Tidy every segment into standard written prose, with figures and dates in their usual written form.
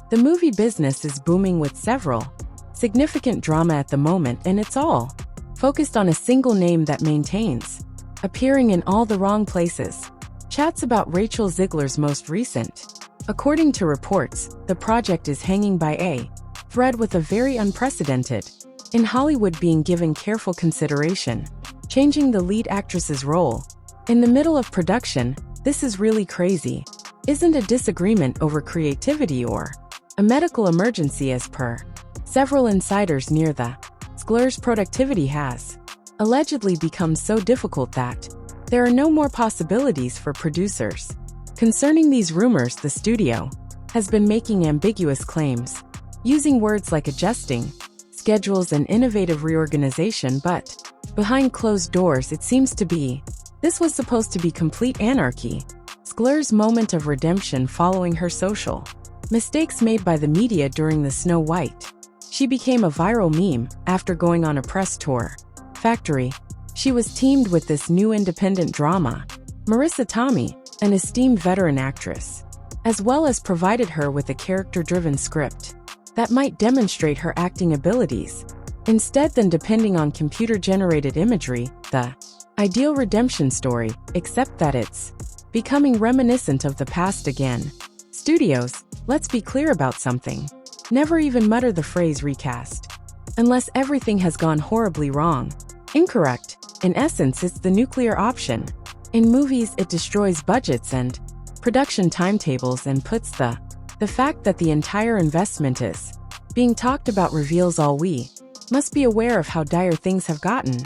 The movie business is booming with several significant drama at the moment, and it's all focused on a single name that maintains appearing in all the wrong places. Chats about Rachel Ziegler's most recent. According to reports, the project is hanging by a thread with a very unprecedented in Hollywood being given careful consideration, changing the lead actress's role. In the middle of production, this is really crazy. Isn't a disagreement over creativity or a medical emergency, as per several insiders near the Ziegler's productivity has allegedly become so difficult that there are no more possibilities for producers. Concerning these rumors, the studio has been making ambiguous claims, using words like adjusting schedules and innovative reorganization, but behind closed doors it seems to be this was supposed to be complete anarchy. Ziegler's moment of redemption following her social mistakes made by the media during the Snow White. She became a viral meme after going on a press tour. Factory. She was teamed with this new independent drama, Marissa Tomei, an esteemed veteran actress, as well as provided her with a character-driven script that might demonstrate her acting abilities, instead than depending on computer-generated imagery, the ideal redemption story, except that it's becoming reminiscent of the past again. Studios, let's be clear about something. Never even mutter the phrase recast, unless everything has gone horribly wrong. Incorrect. In essence, it's the nuclear option. In movies, it destroys budgets and production timetables and puts the fact that the entire investment is being talked about reveals all we must be aware of how dire things have gotten.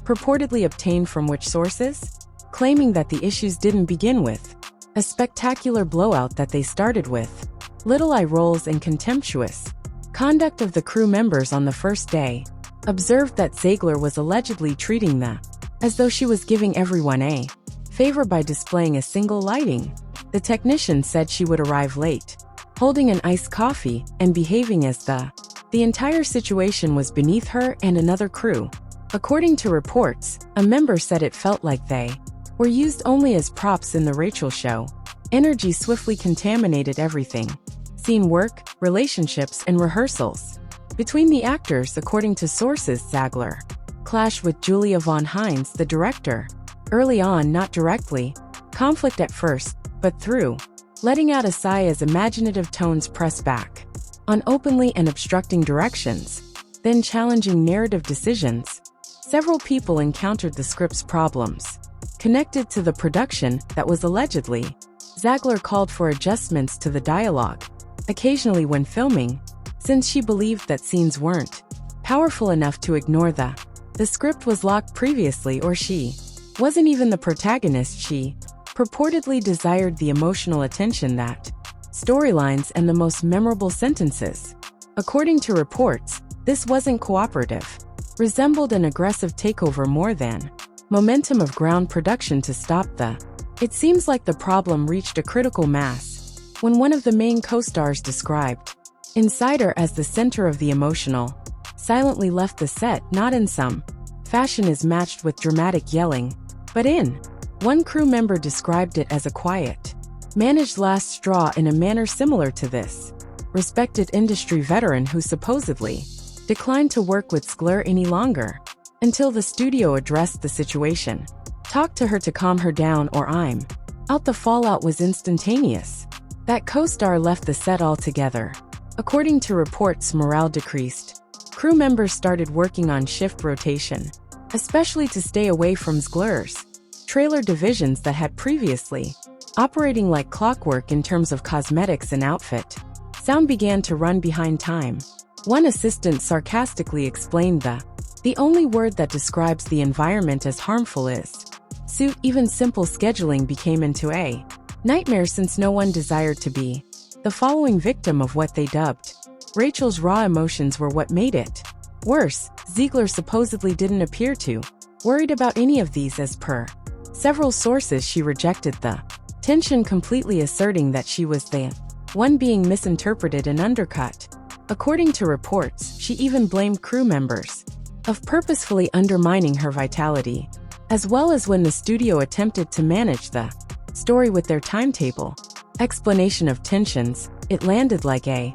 Purportedly obtained from which sources? Claiming that the issues didn't begin with a spectacular blowout, that they started with little eye rolls and contemptuous conduct of the crew members on the first day. Observed that Ziegler was allegedly treating the as though she was giving everyone a favor by displaying a single lighting. The technician said she would arrive late, holding an iced coffee, and behaving as the entire situation was beneath her and another crew. According to reports, a member said it felt like they were used only as props in the Rachel show. Energy swiftly contaminated everything. Scene work, relationships, and rehearsals between the actors. According to sources, Ziegler clashed with Julia von Hines, the director. Early on, not directly conflict at first, but through letting out a sigh as imaginative tones press back on openly and obstructing directions, then challenging narrative decisions. Several people encountered the script's problems connected to the production that was allegedly. Ziegler called for adjustments to the dialogue, occasionally when filming, since she believed that scenes weren't powerful enough to ignore the script was locked previously, or she wasn't even the protagonist. She purportedly desired the emotional attention, that storylines, and the most memorable sentences. According to reports, this wasn't cooperative, resembled an aggressive takeover more than momentum of ground production to stop the. It seems like the problem reached a critical mass when one of the main co-stars, described Insider as the center of the emotional, silently left the set. Not in some fashion is matched with dramatic yelling, but in one crew member described it as a quiet, managed last straw in a manner similar to this respected industry veteran who supposedly declined to work with Ziegler any longer until the studio addressed the situation, talked to her to calm her down, or I'm out. The fallout was instantaneous. That co-star left the set altogether. According to reports, morale decreased. Crew members started working on shift rotation, especially to stay away from Ziegler's trailer divisions that had previously operating like clockwork in terms of cosmetics and outfit. Sound began to run behind time. One assistant sarcastically explained the only word that describes the environment as harmful is suit. Even simple scheduling became into a nightmare, since no one desired to be the following victim of what they dubbed Rachel's raw emotions were what made it worse. Ziegler supposedly didn't appear to worried about any of these. As per several sources, she rejected the tension completely, asserting that she was the one being misinterpreted and undercut. According to reports, she even blamed crew members of purposefully undermining her vitality, as well as when the studio attempted to manage the story with their timetable explanation of tensions. It landed like a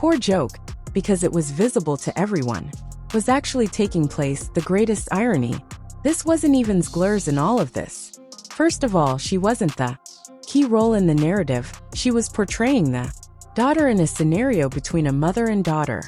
poor joke, because it was visible to everyone, was actually taking place. The greatest irony. This wasn't even Zglur's in all of this. First of all, she wasn't the key role in the narrative. She was portraying the daughter in a scenario between a mother and daughter,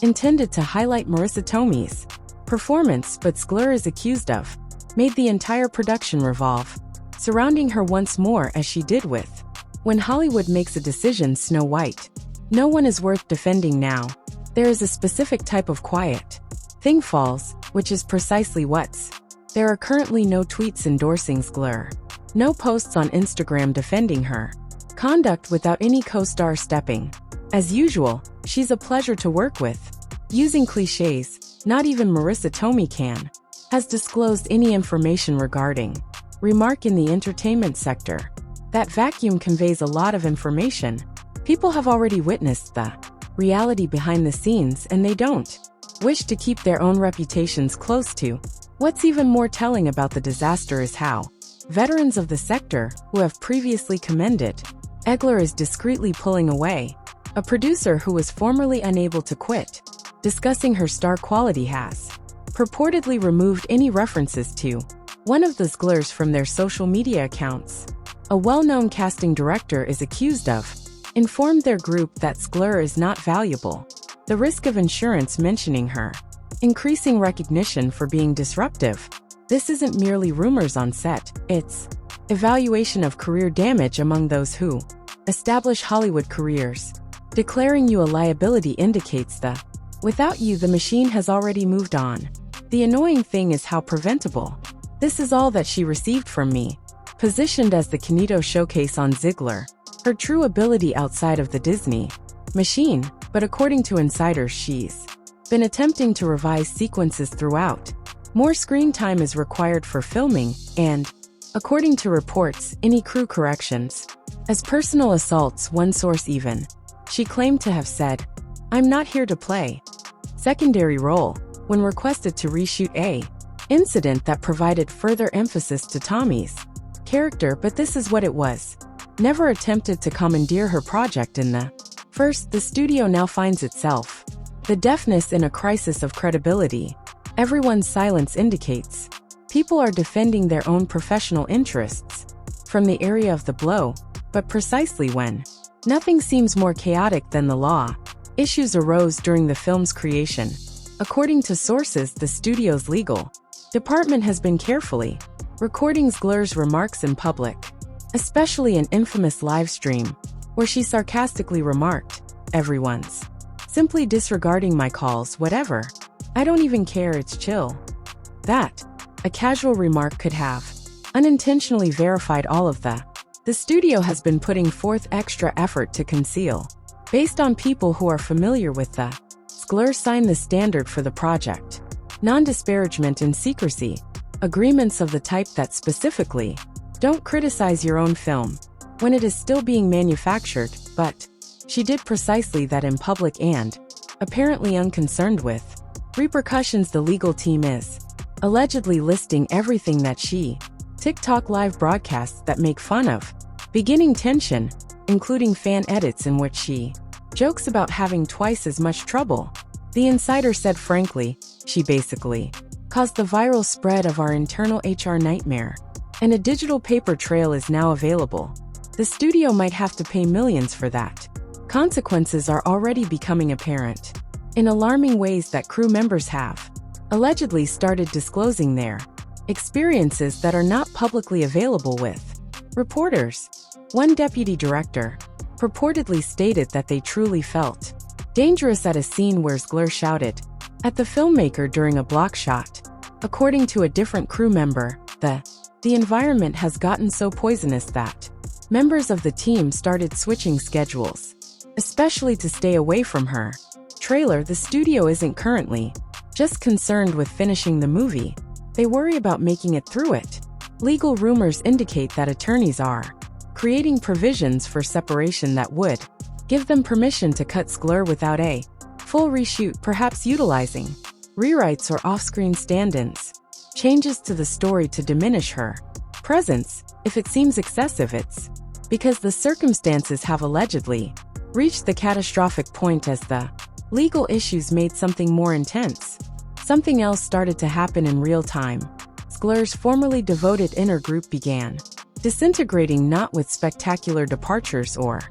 intended to highlight Marissa Tomei's performance, but Zglur is accused of made the entire production revolve surrounding her once more, as she did with When Hollywood Makes a Decision, Snow White. No one is worth defending now. There is a specific type of quiet thing falls, which is precisely what's. There are currently no tweets endorsing Zglur, no posts on Instagram defending her conduct without any co-star stepping. As usual, she's a pleasure to work with. Using cliches, not even Marissa Tomei has disclosed any information regarding remark in the entertainment sector. That vacuum conveys a lot of information. People have already witnessed the reality behind the scenes, and they don't wish to keep their own reputations close to. What's even more telling about the disaster is how veterans of the sector, who have previously commended Zglur, is discreetly pulling away. A producer who was formerly unable to quit discussing her star quality has purportedly removed any references to one of the Zglurs from their social media accounts. A well-known casting director is accused of informed their group that Zglur is not valuable. The risk of insurance mentioning her increasing recognition for being disruptive. This isn't merely rumors on set, it's evaluation of career damage among those who establish Hollywood careers. Declaring you a liability indicates the without you the machine has already moved on. The annoying thing is how preventable. This is all that she received from me. Positioned as the Canito showcase on Zglur, her true ability outside of the Disney machine, but according to insiders she's been attempting to revise sequences throughout. More screen time is required for filming, and, according to reports, any crew corrections. As personal assaults, one source even. She claimed to have said, "I'm not here to play secondary role," when requested to reshoot a incident that provided further emphasis to Tommy's character, but this is what it was. Never attempted to commandeer her project in the first. The studio now finds itself the deafness in a crisis of credibility. Everyone's silence indicates people are defending their own professional interests from the area of the blow, but precisely when nothing seems more chaotic than the law. Issues arose during the film's creation. According to sources, the studio's legal department has been carefully recording Zglur's remarks in public, especially an infamous live stream where she sarcastically remarked, "Everyone's simply disregarding my calls, whatever. I don't even care, it's chill." That, a casual remark could have unintentionally verified all of the studio has been putting forth extra effort to conceal. Based on people who are familiar with the Zglur signed the standard for the project. Non-disparagement and secrecy. Agreements of the type that specifically don't criticize your own film when it is still being manufactured, but she did precisely that in public and apparently unconcerned with repercussions. The legal team is allegedly listing everything that she TikTok live broadcasts that make fun of beginning tension, including fan edits in which she jokes about having twice as much trouble. The insider said, frankly, she basically caused the viral spread of our internal HR nightmare, and a digital paper trail is now available. The studio might have to pay millions for that. Consequences are already becoming apparent in alarming ways that crew members have allegedly started disclosing their experiences that are not publicly available with reporters. One deputy director purportedly stated that they truly felt dangerous at a scene where Zglur shouted at the filmmaker during a block shot. According to a different crew member, the environment has gotten so poisonous that members of the team started switching schedules, especially to stay away from her trailer. The studio isn't currently just concerned with finishing the movie. They worry about making it through it. Legal rumors indicate that attorneys are creating provisions for separation that would give them permission to cut Zglur without a full reshoot, perhaps utilizing rewrites or off-screen stand-ins, changes to the story to diminish her presence. If it seems excessive, it's because the circumstances have allegedly reached the catastrophic point as the legal issues made something more intense. Something else started to happen in real time. Zglur's formerly devoted inner group began disintegrating, not with spectacular departures or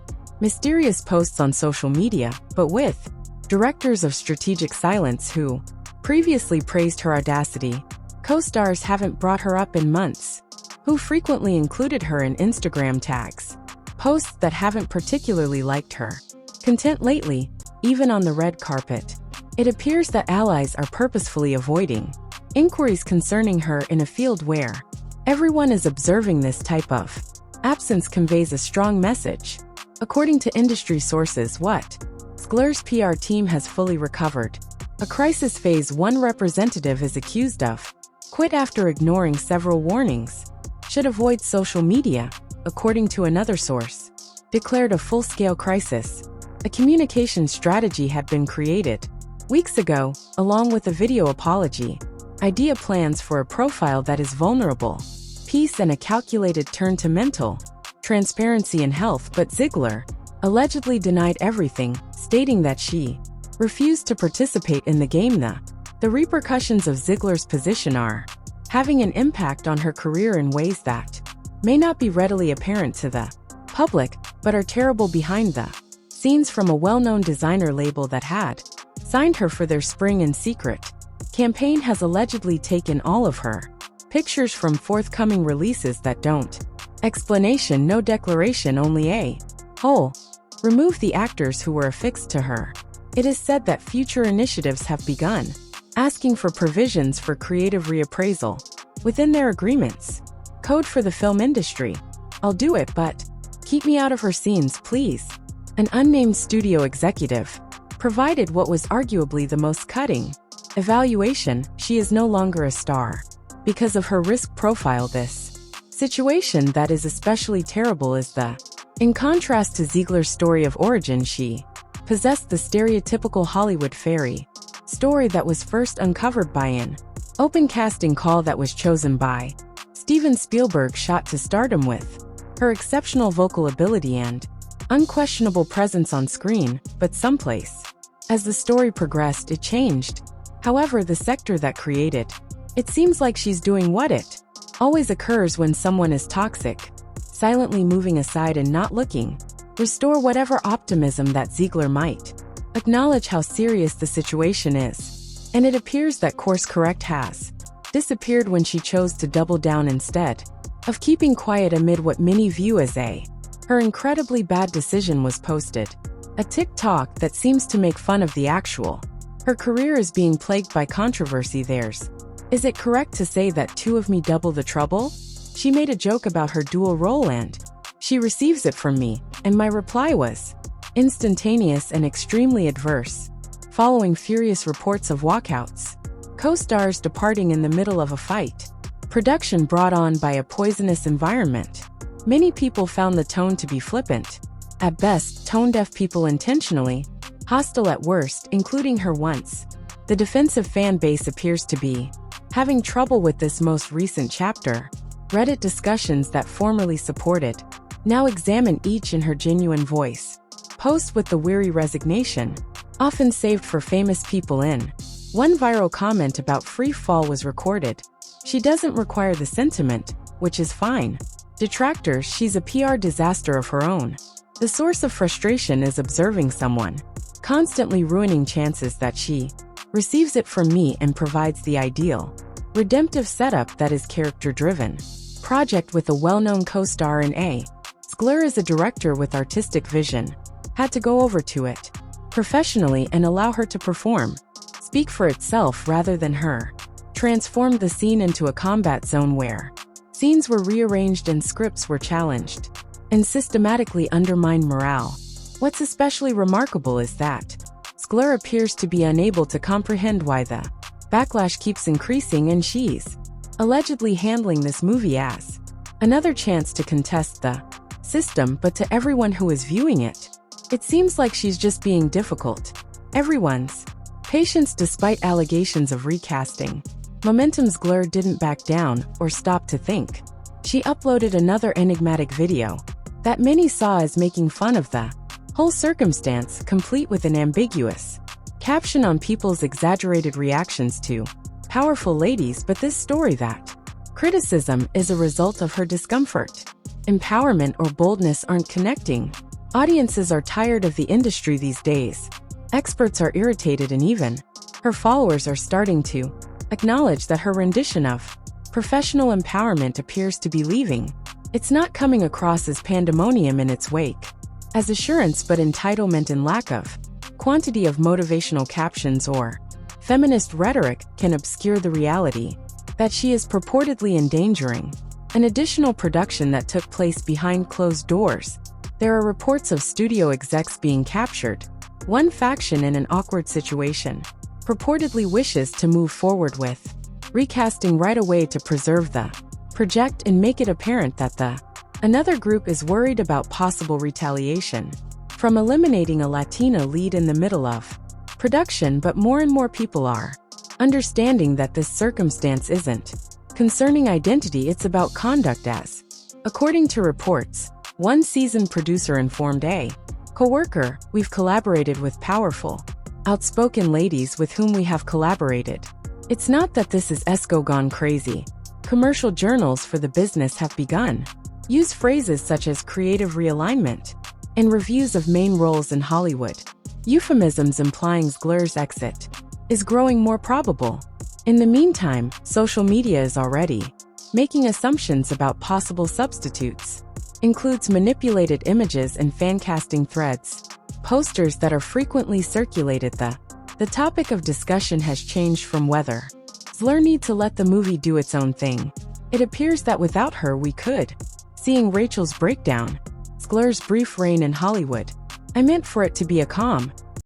mysterious posts on social media, but with directors of strategic silence who previously praised her audacity. Co-stars haven't brought her up in months, who frequently included her in Instagram tags, posts that haven't particularly liked her content lately, even on the red carpet. It appears that allies are purposefully avoiding inquiries concerning her in a field where everyone is observing. This type of absence conveys a strong message. According to industry sources, what Zglur's PR team has fully recovered. A crisis phase 1 representative is accused of quit after ignoring several warnings. Should avoid social media, according to another source. Declared a full-scale crisis. A communication strategy had been created weeks ago, along with a video apology, idea plans for a profile that is vulnerable, peace, and a calculated turn to mental transparency and health. But Zglur allegedly denied everything, stating that she refused to participate in the game. The repercussions of Zglur's position are having an impact on her career in ways that may not be readily apparent to the public, but are terrible behind the scenes. From a well-known designer label that had signed her for their spring in secret campaign has allegedly taken all of her pictures from forthcoming releases that don't explanation, no declaration, only a whole remove the actors who were affixed to her. It is said that future initiatives have begun asking for provisions for creative reappraisal within their agreements. Code for the film industry. I'll do it, but keep me out of her scenes, please. An unnamed studio executive provided what was arguably the most cutting evaluation. She is no longer a star because of her risk profile. This situation that is especially terrible is in contrast to Zglur's story of origin. She possessed the stereotypical Hollywood fairy story that was first uncovered by an open casting call that was chosen by Steven Spielberg, shot to stardom with her exceptional vocal ability and unquestionable presence on screen. But someplace, as the story progressed, it changed. However, the sector that created it seems like she's doing what it always occurs when someone is toxic, silently moving aside and not looking restore whatever optimism that Zglur might acknowledge how serious the situation is. And it appears that course correct has disappeared when she chose to double down instead of keeping quiet amid what many view as her incredibly bad decision was posted. A TikTok that seems to make fun of the actual her career is being plagued by controversy. Is it correct to say that two of me double the trouble? She made a joke about her dual role and she receives it from me, and my reply was instantaneous and extremely adverse, following furious reports of walkouts, co-stars departing in the middle of a fight, production brought on by a poisonous environment. Many people found the tone to be flippant, at best tone-deaf people intentionally hostile at worst, including her once. The defensive fan base appears to be having trouble with this most recent chapter. Reddit discussions that formerly supported now examine each in her genuine voice. Post with the weary resignation, often saved for famous people. In one viral comment about free fall was recorded. She doesn't require the sentiment, which is fine. Detractors, she's a PR disaster of her own. The source of frustration is observing someone constantly ruining chances that she receives it from me and provides the ideal redemptive setup that is character-driven. Project with a well-known co-star in A. Zglur is a director with artistic vision. Had to go over to it professionally and allow her to perform, speak for itself rather than her. Transformed the scene into a combat zone where scenes were rearranged and scripts were challenged, and systematically undermined morale. What's especially remarkable is that Zglur appears to be unable to comprehend why the backlash keeps increasing, and she's allegedly handling this movie as another chance to contest the system. But to everyone who is viewing it, it seems like she's just being difficult. Everyone's patience despite allegations of recasting. Momentum. Zglur didn't back down or stop to think. She uploaded another enigmatic video that many saw as making fun of the Whole circumstance complete with an ambiguous caption on people's exaggerated reactions to powerful ladies, but this story that criticism is a result of her discomfort. Empowerment or boldness aren't connecting. Audiences are tired of the industry these days. Experts are irritated, and even her followers are starting to acknowledge that her rendition of professional empowerment appears to be leaving. It's not coming across as pandemonium in its wake, as assurance, but entitlement and lack of quantity of motivational captions or feminist rhetoric can obscure the reality that she is purportedly endangering an additional production that took place behind closed doors. There are reports of studio execs being captured. One faction in an awkward situation purportedly wishes to move forward with recasting right away to preserve the project and make it apparent that another group is worried about possible retaliation from eliminating a Latina lead in the middle of production, but more and more people are understanding that this circumstance isn't concerning identity, it's about conduct, as according to reports, one seasoned producer informed a co-worker, "We've collaborated with powerful, outspoken ladies with whom we have collaborated. It's not that this is Esco gone crazy. Commercial journals for the business have begun use phrases such as creative realignment in reviews of main roles in Hollywood. Euphemisms implying Zglur's exit is growing more probable. In the meantime, social media is already making assumptions about possible substitutes. Includes manipulated images and fan-casting threads, posters that are frequently circulated. The topic of discussion has changed from whether Zglur need to let the movie do its own thing. It appears that without her we could. Seeing Rachel's breakdown, Zglur's brief reign in Hollywood. I meant for it to be a calm,